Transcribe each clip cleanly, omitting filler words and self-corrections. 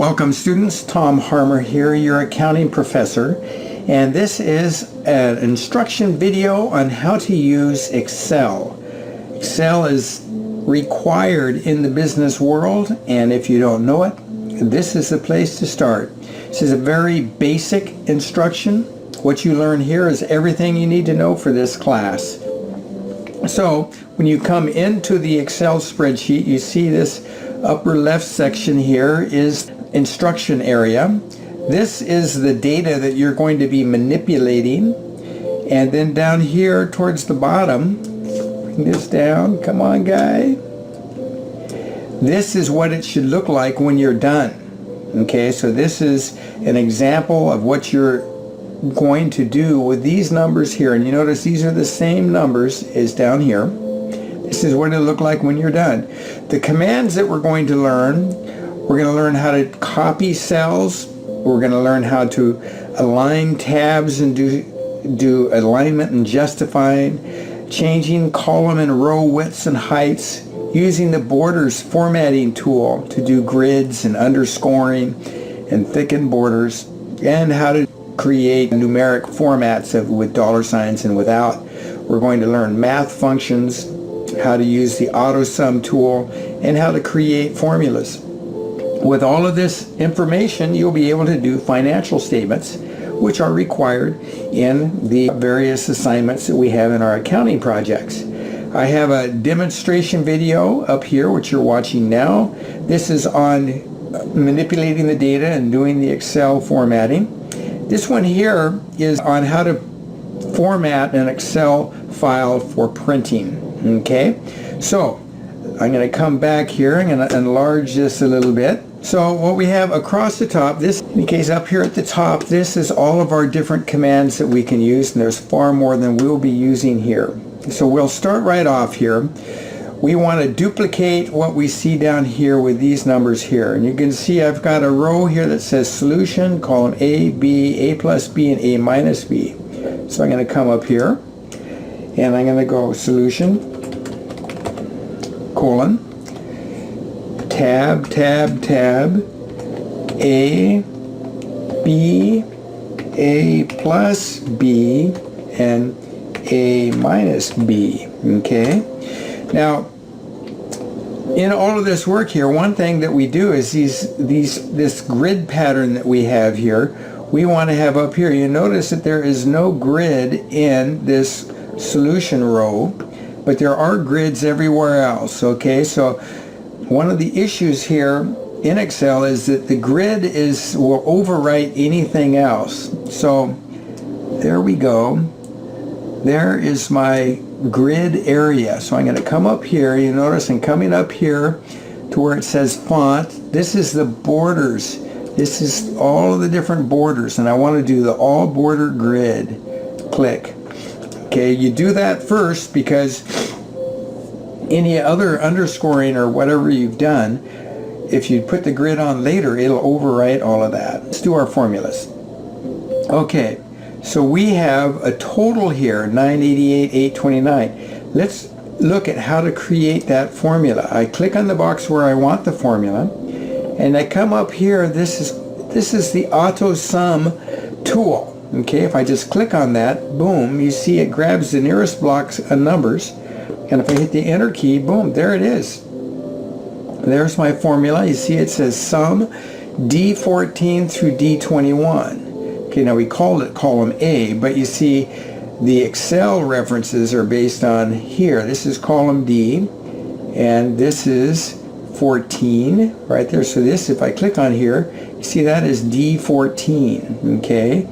Welcome students, Tom Harmer here, your accounting professor, and this is an instruction video on how to use Excel. Excel is required in the business world, and if you don't know it, this is the place to start. This is a very basic instruction. What you learn here is everything you need to know for this class. So when you come into the Excel spreadsheet, you see this upper left section here is instruction area. This is the data that you're going to be manipulating, and then down here towards the bottom, bring this down, come on guy, this is what it should look like when you're done. Okay, so this is an example of what you're going to do with these numbers here, and you notice these are the same numbers as down here. This is what it'll look like when you're done. The commands that we're going to learn how to copy cells. We're going to learn how to align tabs and do alignment and justifying, changing column and row widths and heights, using the borders formatting tool to do grids and underscoring and thicken borders, and how to create numeric formats with dollar signs and without. We're going to learn math functions, how to use the auto sum tool, and how to create formulas. With all of this information, you'll be able to do financial statements, which are required in the various assignments that we have in our accounting projects. I have a demonstration video up here, which you're watching now. This is on manipulating the data and doing the Excel formatting. This one here is on how to format an Excel file for printing. Okay, so I'm going to come back here. I'm going to enlarge this a little bit. So what we have across the top, this, in the case up here at the top, this is all of our different commands that we can use, and there's far more than we'll be using here. So we'll start right off here. We want to duplicate what we see down here with these numbers here, and you can see I've got a row here that says solution, column A, B, A plus B, and A minus B. So I'm going to come up here, and I'm going to go solution, colon, tab, tab, tab, A, B, A plus B, and A minus B. Okay, now in all of this work here, one thing that we do is this grid pattern that we have here, we want to have up here. You notice that there is no grid in this solution row, but there are grids everywhere else. Okay, so one of the issues here in Excel is that the grid will overwrite anything else. So there we go. There is my grid area. So I'm going to come up here. You notice I'm coming up here to where it says font. This is the borders. This is all of the different borders, and I want to do the all border grid. Click. Okay, you do that first because any other underscoring or whatever you've done, if you put the grid on later, it'll overwrite all of that. Let's do our formulas. Okay, so we have a total here, 988,829. Let's look at how to create that formula. I click on the box where I want the formula, and I come up here. This is the auto sum tool. Okay, if I just click on that, boom, you see it grabs the nearest blocks of numbers, and if I hit the enter key, boom, there it is. There's my formula. You see it says sum D14 through D21. Okay, now we called it column A, but you see the Excel references are based on here. This is column D, and this is 14 right there. So this, if I click on here, you see that is D14. Okay,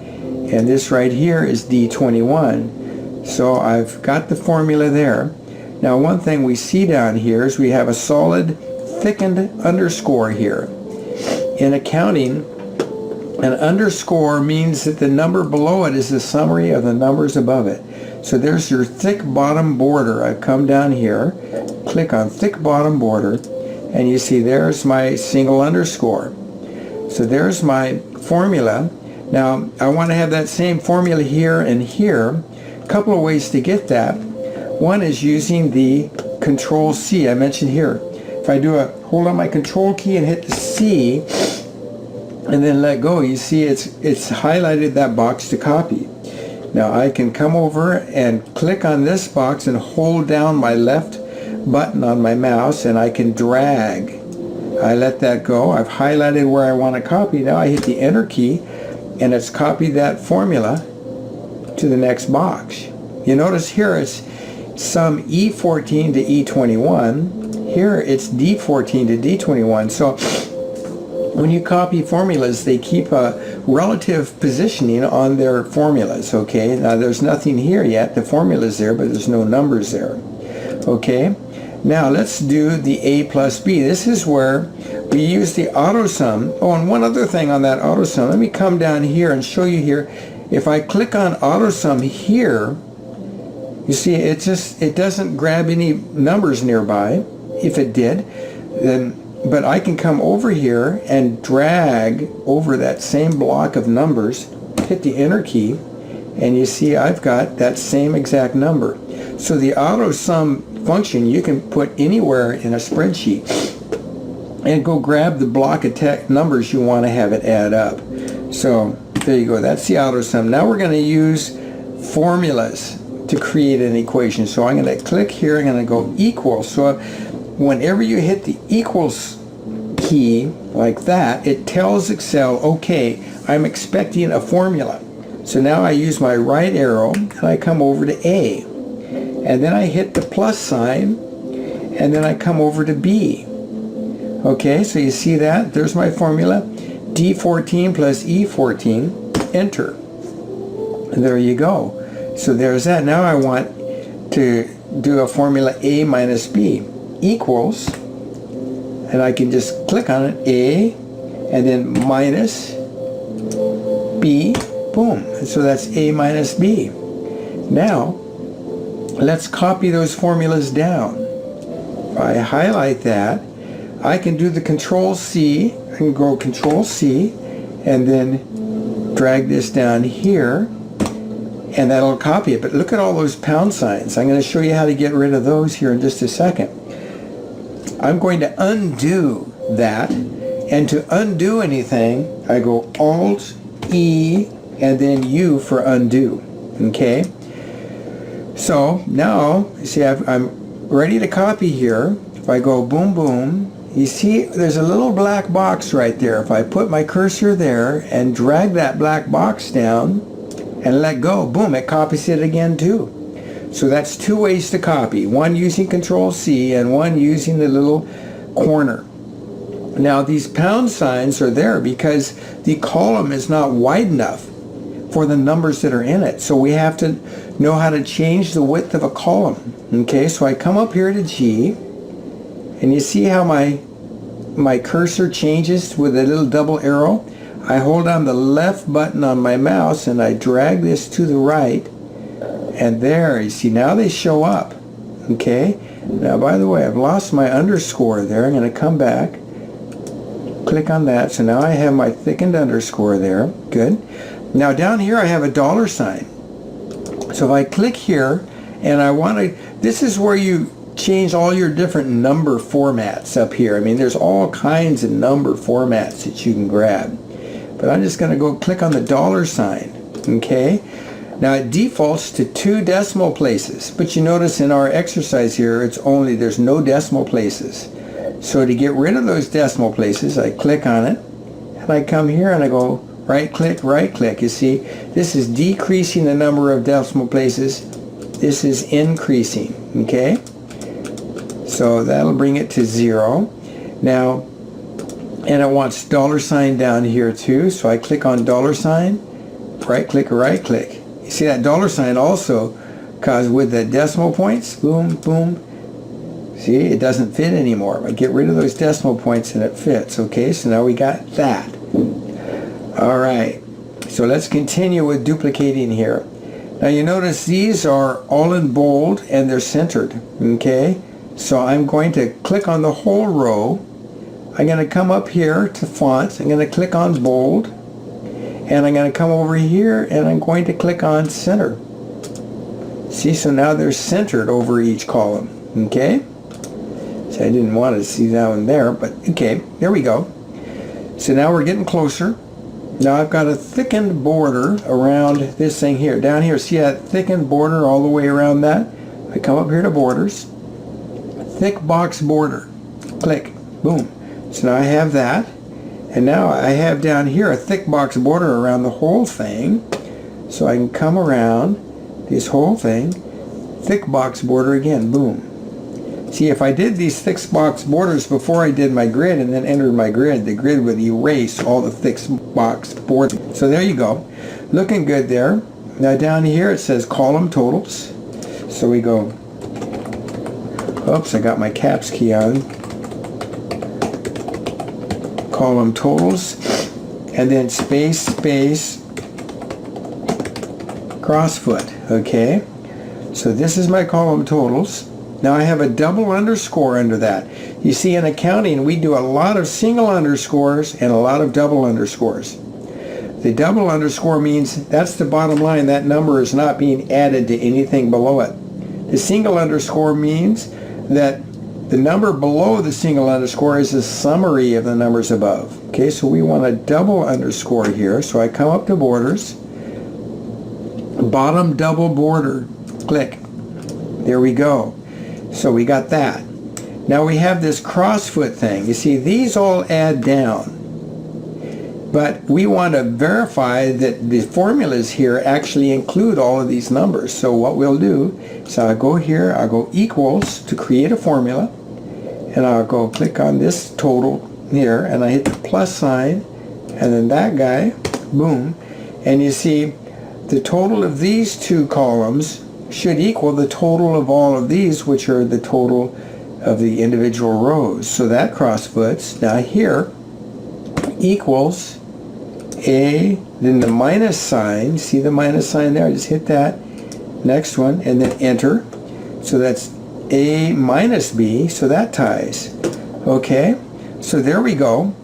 and this right here is D21. So I've got the formula there. Now one thing we see down here is we have a solid thickened underscore here. In accounting, an underscore means that the number below it is the summary of the numbers above it. So there's your thick bottom border. I've come down here, click on thick bottom border, and you see there's my single underscore. So there's my formula. Now I want to have that same formula here and here. A couple of ways to get that. One is using the Control C I mentioned here. If I do hold on my Control key and hit the C, and then let go. You see it's highlighted that box to copy. Now I can come over and click on this box and hold down my left button on my mouse, and I can drag. I let that go. I've highlighted where I want to copy. Now I hit the enter key, and it's copied that formula to the next box. You notice here it's sum E14 to E21. Here it's D14 to D21. So when you copy formulas, they keep a relative positioning on their formulas, okay? Now there's nothing here yet. The formula's there, but there's no numbers there, okay? Now let's do the A plus B. This is where we use the auto sum. Oh, and one other thing on that auto sum. Let me come down here and show you here. If I click on auto sum here, you see it doesn't grab any numbers nearby. If it did, then but I can come over here and drag over that same block of numbers, hit the enter key, and you see I've got that same exact number. So the auto sum function you can put anywhere in a spreadsheet and go grab the block of numbers you want to have it add up. So there you go. That's the auto sum. Now we're going to use formulas to create an equation. So I'm going to click here. I'm going to go equal. So whenever you hit the equals key like that, it tells Excel, okay, I'm expecting a formula. So now I use my right arrow and I come over to A. And then I hit the plus sign, and then I come over to B. Okay, so you see that? There's my formula. D14 plus E14, enter. And there you go. So there's that. Now I want to do a formula A minus B equals, and I can just click on it, A, and then minus B, boom. And so that's A minus B. Now, let's copy those formulas down. If I highlight that, I can do the Control C. I can go Control C and then drag this down here, and that'll copy it. But look at all those pound signs. I'm going to show you how to get rid of those here in just a second. I'm going to undo that, and to undo anything, I go Alt, E, and then U for undo. Okay? So now, you see I'm ready to copy here. If I go boom, boom, you see there's a little black box right there. If I put my cursor there and drag that black box down and let go, boom, it copies it again too. So that's two ways to copy. One using Control C and one using the little corner. Now these pound signs are there because the column is not wide enough for the numbers that are in it. So we have to know how to change the width of a column. Okay, so I come up here to G, and you see how my cursor changes with a little double arrow? I hold on the left button on my mouse and I drag this to the right, and there, you see, now they show up. Okay, now by the way, I've lost my underscore there. I'm going to come back, click on that, so now I have my thickened underscore there. Good. Now down here I have a dollar sign. So if I click here and I want to, this is where you change all your different number formats up here. I mean, there's all kinds of number formats that you can grab. But I'm just going to go click on the dollar sign. Okay. Now it defaults to 2 decimal places, but you notice in our exercise here, there's no decimal places. So to get rid of those decimal places, I click on it, and I come here and I go right click. You see, this is decreasing the number of decimal places. This is increasing, okay? So that'll bring it to 0. Now, and it wants dollar sign down here too, so I click on dollar sign, right click. You see that dollar sign also, because with the decimal points, boom, boom, see, it doesn't fit anymore. I get rid of those decimal points and it fits. Okay, so now we got that. All right, so let's continue with duplicating here. Now you notice these are all in bold and they're centered. Okay, so I'm going to click on the whole row. I'm going to come up here to font. I'm going to click on bold, and I'm going to come over here and I'm going to click on center. See, so now they're centered over each column. Okay, so I didn't want to see that one there, but okay, there we go. So now we're getting closer. Now I've got a thickened border around this thing here. Down here, see that thickened border all the way around that? I come up here to borders, thick box border, click, boom. So now I have that, and now I have down here a thick box border around the whole thing. So I can come around this whole thing, thick box border again, boom. See, if I did these thick box borders before I did my grid and then entered my grid, the grid would erase all the thick box borders. So there you go. Looking good there. Now down here it says column totals. So we go, oops, I got my caps key on. Column totals, and then space, space, crossfoot, okay? So this is my column totals. Now I have a double underscore under that. You see, in accounting, we do a lot of single underscores and a lot of double underscores. The double underscore means that's the bottom line. That number is not being added to anything below it. The single underscore means that the number below the single underscore is a summary of the numbers above. Okay, so we want a double underscore here. So I come up to borders, bottom double border, click. There we go. So we got that. Now we have this crossfoot thing. You see, these all add down. But we want to verify that the formulas here actually include all of these numbers. So what we'll do is I'll go here, I'll go equals to create a formula, and I'll go click on this total here, and I hit the plus sign, and then that guy, boom. And you see, the total of these two columns should equal the total of all of these, which are the total of the individual rows. So that crossfoots. Now here equals a, then the minus sign, see the minus sign there, just hit that, next one, and then enter. So that's a minus b, so that ties. Okay, so there we go.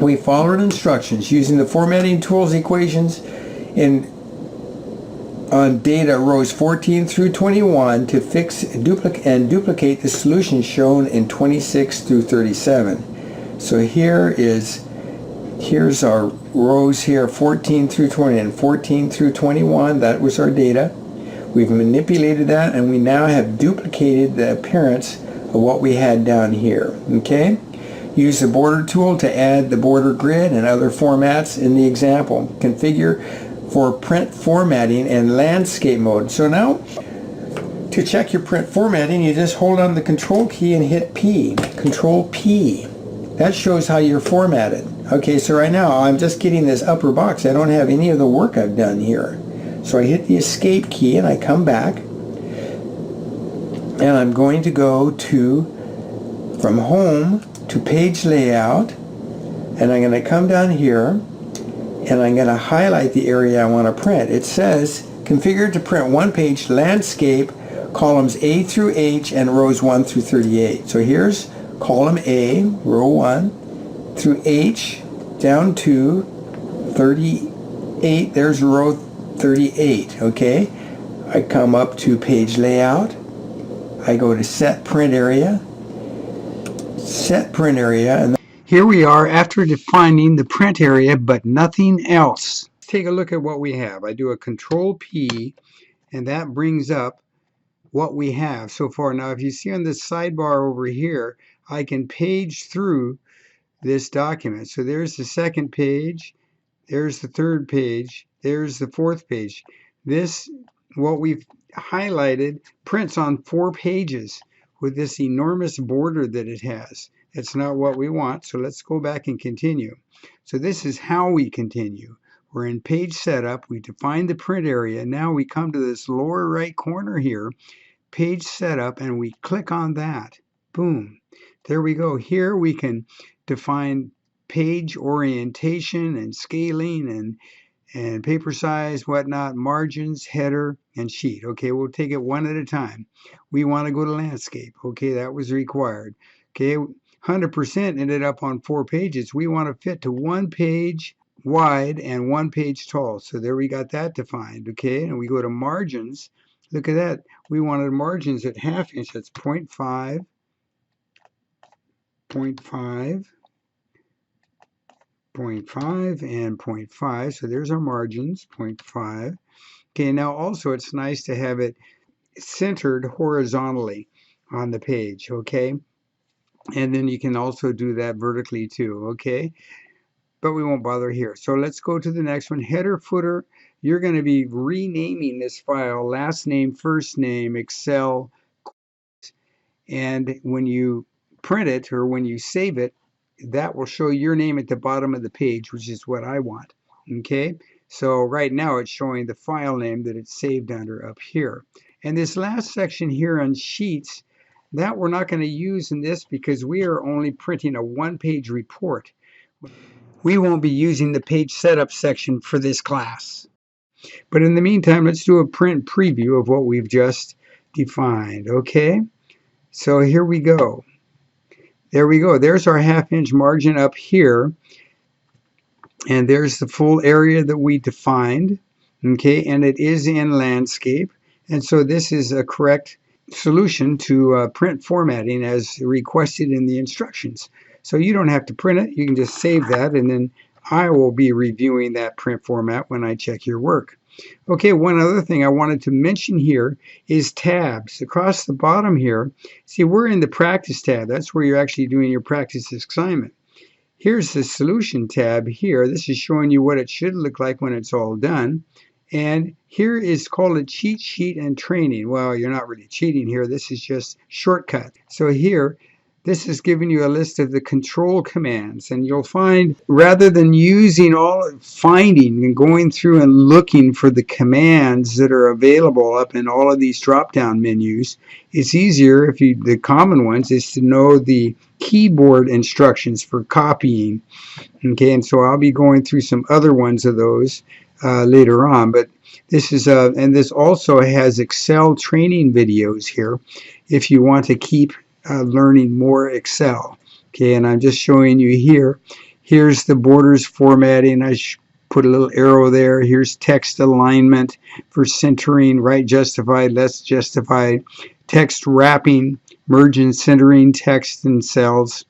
We followed instructions using the formatting tools equations on data rows 14 through 21 to fix and duplicate the solution shown in 26 through 37. So here's our rows here, 14 through 20 and 14 through 21. That was our data. We've manipulated that, and we now have duplicated the appearance of what we had down here. Okay? Use the border tool to add the border grid and other formats in the example. Configure for print formatting and landscape mode. So now, to check your print formatting, you just hold on the control key and hit P. Control P. That shows how you're formatted. Okay, so right now I'm just getting this upper box. I don't have any of the work I've done here. So I hit the escape key and I come back, and I'm going to go to from home to page layout, and I'm going to come down here and I'm going to highlight the area I want to print. It says configure to print one page landscape, columns A through H and rows 1 through 38. So here's column A, row 1 through H down to 38. There's row 38. Okay, I come up to page layout, I go to set print area, and here we are after defining the print area but nothing else. Let's take a look at what we have. I do a control P and that brings up what we have so far. Now if you see on this sidebar over here, I can page through this document. So there's the second page, there's the third page, there's the fourth page. This, what we've highlighted, prints on 4 pages with this enormous border that it has. That's not what we want, so let's go back and continue. So this is how we continue. We're in page setup, we define the print area, now we come to this lower right corner here, page setup, and we click on that. Boom. There we go. Here we can define page orientation and scaling and paper size, whatnot, margins, header, and sheet. Okay, we'll take it one at a time. We want to go to landscape. Okay, that was required. Okay, 100% ended up on 4 pages. We want to fit to 1 page wide and 1 page tall. So there we got that defined. Okay, and we go to margins. Look at that. We wanted margins at 1/2 inch. That's 0.5, 0.5, 0.5 and 0.5. So there's our margins, 0.5. Okay, now also it's nice to have it centered horizontally on the page, okay? And then you can also do that vertically too, okay? But we won't bother here. So let's go to the next one. Header, footer. You're going to be renaming this file, last name, first name, Excel. And when you print it or when you save it, that will show your name at the bottom of the page, which is what I want. Okay, so right now it's showing the file name that it's saved under up here. And this last section here on sheets, that we're not going to use in this because we are only printing a one-page report. We won't be using the page setup section for this class. But in the meantime, let's do a print preview of what we've just defined. Okay, so here we go. There we go. There's our half-inch margin up here. And there's the full area that we defined. Okay, and it is in landscape. And so this is a correct solution to print formatting as requested in the instructions. So you don't have to print it. You can just save that, and then I will be reviewing that print format when I check your work. Okay, one other thing I wanted to mention here is tabs. Across the bottom here, see, we're in the practice tab. That's where you're actually doing your practice assignment. Here's the solution tab here. This is showing you what it should look like when it's all done. And here is called a cheat sheet and training. Well, you're not really cheating here. This is just shortcut. So here, this is giving you a list of the control commands, and you'll find rather than finding and going through and looking for the commands that are available up in all of these drop-down menus, it's easier the common ones is to know the keyboard instructions for copying. Okay, and so I'll be going through some other ones of those later on, but this is and this also has Excel training videos here if you want to keep learning more Excel. Okay, and I'm just showing you here. Here's the borders formatting. I put a little arrow there. Here's text alignment for centering, right justified, left justified, text wrapping, merge and centering text and cells,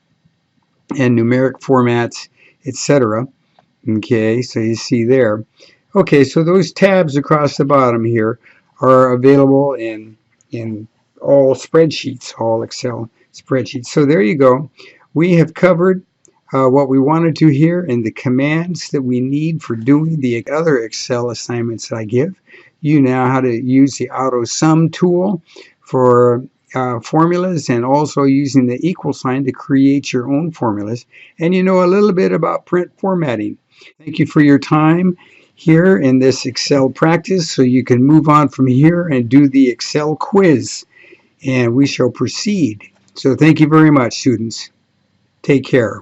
and numeric formats, etc. Okay, so you see there. Okay, so those tabs across the bottom here are available in all spreadsheets, all Excel spreadsheets. So there you go. We have covered what we wanted to here and the commands that we need for doing the other Excel assignments that I give. You know how to use the auto sum tool for formulas, and also using the equal sign to create your own formulas. And you know a little bit about print formatting. Thank you for your time here in this Excel practice, so you can move on from here and do the Excel quiz, and we shall proceed. So thank you very much, students. Take care.